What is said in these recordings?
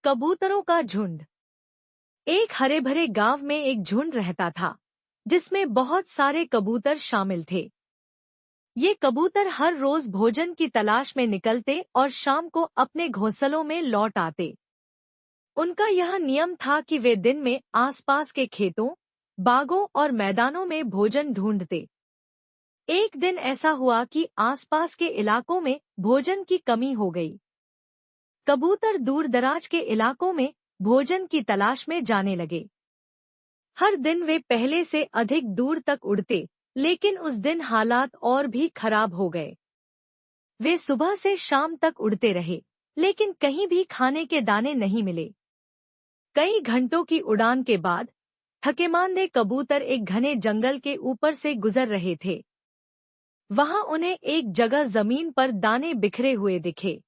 कबूतरों का झुंड। एक हरे भरे गांव में एक झुंड रहता था जिसमें बहुत सारे कबूतर शामिल थे। ये कबूतर हर रोज भोजन की तलाश में निकलते और शाम को अपने घोंसलों में लौट आते। उनका यह नियम था कि वे दिन में आसपास के खेतों, बागों और मैदानों में भोजन ढूंढते। एक दिन ऐसा हुआ कि आसपास के इलाकों में भोजन की कमी हो गई। कबूतर दूर दराज के इलाकों में भोजन की तलाश में जाने लगे। हर दिन वे पहले से अधिक दूर तक उड़ते, लेकिन उस दिन हालात और भी खराब हो गए। वे सुबह से शाम तक उड़ते रहे, लेकिन कहीं भी खाने के दाने नहीं मिले। कई घंटों की उड़ान के बाद थकेमांदे कबूतर एक घने जंगल के ऊपर से गुजर रहे थे। वहां उन्हें एक जगह जमीन पर दाने बिखरे हुए दिखे।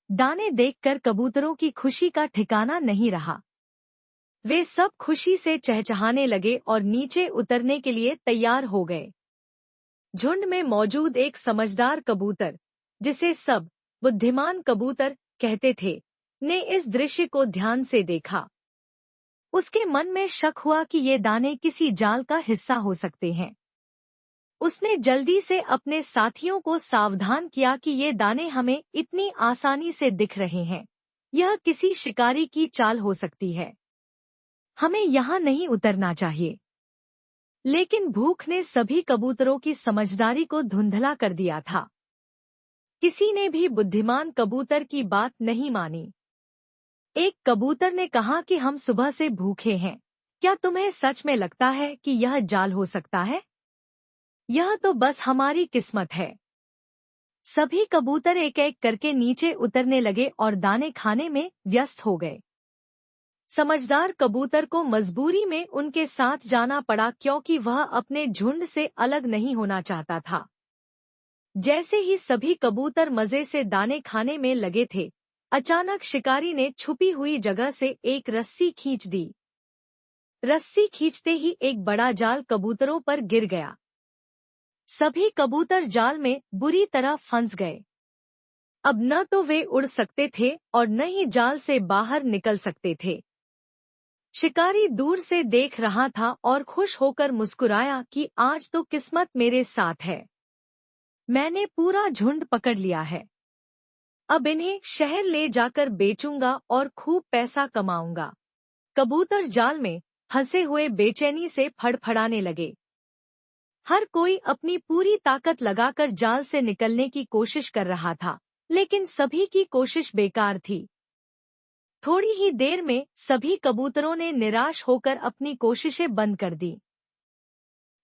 दाने देखकर कबूतरों की खुशी का ठिकाना नहीं रहा। वे सब खुशी से चहचहाने लगे और नीचे उतरने के लिए तैयार हो गए। झुंड में मौजूद एक समझदार कबूतर, जिसे सब बुद्धिमान कबूतर कहते थे, ने इस दृश्य को ध्यान से देखा। उसके मन में शक हुआ कि ये दाने किसी जाल का हिस्सा हो सकते हैं। उसने जल्दी से अपने साथियों को सावधान किया कि ये दाने हमें इतनी आसानी से दिख रहे हैं, यह किसी शिकारी की चाल हो सकती है। हमें यहाँ नहीं उतरना चाहिए। लेकिन भूख ने सभी कबूतरों की समझदारी को धुंधला कर दिया था। किसी ने भी बुद्धिमान कबूतर की बात नहीं मानी। एक कबूतर ने कहा कि हम सुबह से भूखे हैं, क्या तुम्हें सच में लगता है कि यह जाल हो सकता है? यह तो बस हमारी किस्मत है। सभी कबूतर एक एक करके नीचे उतरने लगे और दाने खाने में व्यस्त हो गए। समझदार कबूतर को मजबूरी में उनके साथ जाना पड़ा, क्योंकि वह अपने झुंड से अलग नहीं होना चाहता था। जैसे ही सभी कबूतर मजे से दाने खाने में लगे थे, अचानक शिकारी ने छुपी हुई जगह से एक रस्सी खींच दी। रस्सी खींचते ही एक बड़ा जाल कबूतरों पर गिर गया। सभी कबूतर जाल में बुरी तरह फंस गए। अब न तो वे उड़ सकते थे और न ही जाल से बाहर निकल सकते थे। शिकारी दूर से देख रहा था और खुश होकर मुस्कुराया कि आज तो किस्मत मेरे साथ है। मैंने पूरा झुंड पकड़ लिया है। अब इन्हें शहर ले जाकर बेचूंगा और खूब पैसा कमाऊंगा। कबूतर जाल में फंसे हुए बेचैनी से फड़फड़ाने लगे। हर कोई अपनी पूरी ताकत लगाकर जाल से निकलने की कोशिश कर रहा था, लेकिन सभी की कोशिश बेकार थी। थोड़ी ही देर में सभी कबूतरों ने निराश होकर अपनी कोशिशें बंद कर दी।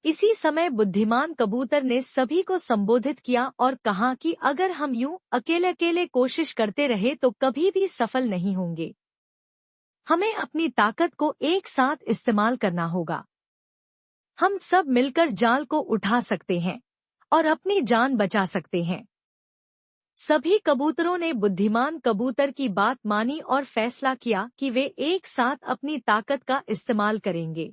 इसी समय बुद्धिमान कबूतर ने सभी को संबोधित किया और कहा कि अगर हम यूं अकेले अकेले कोशिश करते रहे तो कभी भी सफल नहीं होंगे। हमें अपनी ताकत को एक साथ इस्तेमाल करना होगा। हम सब मिलकर जाल को उठा सकते हैं और अपनी जान बचा सकते हैं। सभी कबूतरों ने बुद्धिमान कबूतर की बात मानी और फैसला किया कि वे एक साथ अपनी ताकत का इस्तेमाल करेंगे।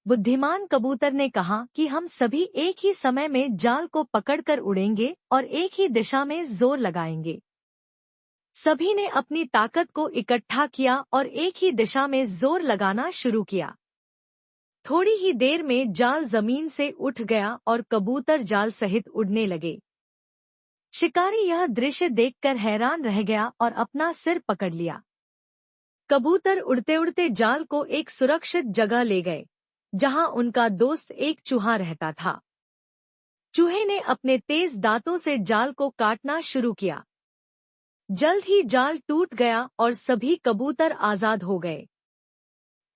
बुद्धिमान कबूतर ने कहा कि हम सभी एक ही समय में जाल को पकड़कर उड़ेंगे और एक ही दिशा में जोर लगाएंगे। सभी ने अपनी ताकत को इकट्ठा किया और एक ही दिशा में जोर लगाना शुरू किया। थोड़ी ही देर में जाल जमीन से उठ गया और कबूतर जाल सहित उड़ने लगे। शिकारी यह दृश्य देखकर हैरान रह गया और अपना सिर पकड़ लिया। कबूतर उड़ते उड़ते जाल को एक सुरक्षित जगह ले गए, जहां उनका दोस्त एक चूहा रहता था। चूहे ने अपने तेज दांतों से जाल को काटना शुरू किया। जल्द ही जाल टूट गया और सभी कबूतर आजाद हो गए।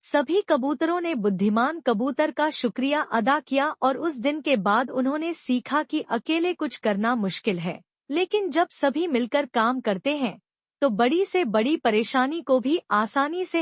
सभी कबूतरों ने बुद्धिमान कबूतर का शुक्रिया अदा किया और उस दिन के बाद उन्होंने सीखा कि अकेले कुछ करना मुश्किल है, लेकिन जब सभी मिलकर काम करते हैं तो बड़ी से बड़ी परेशानी को भी आसानी से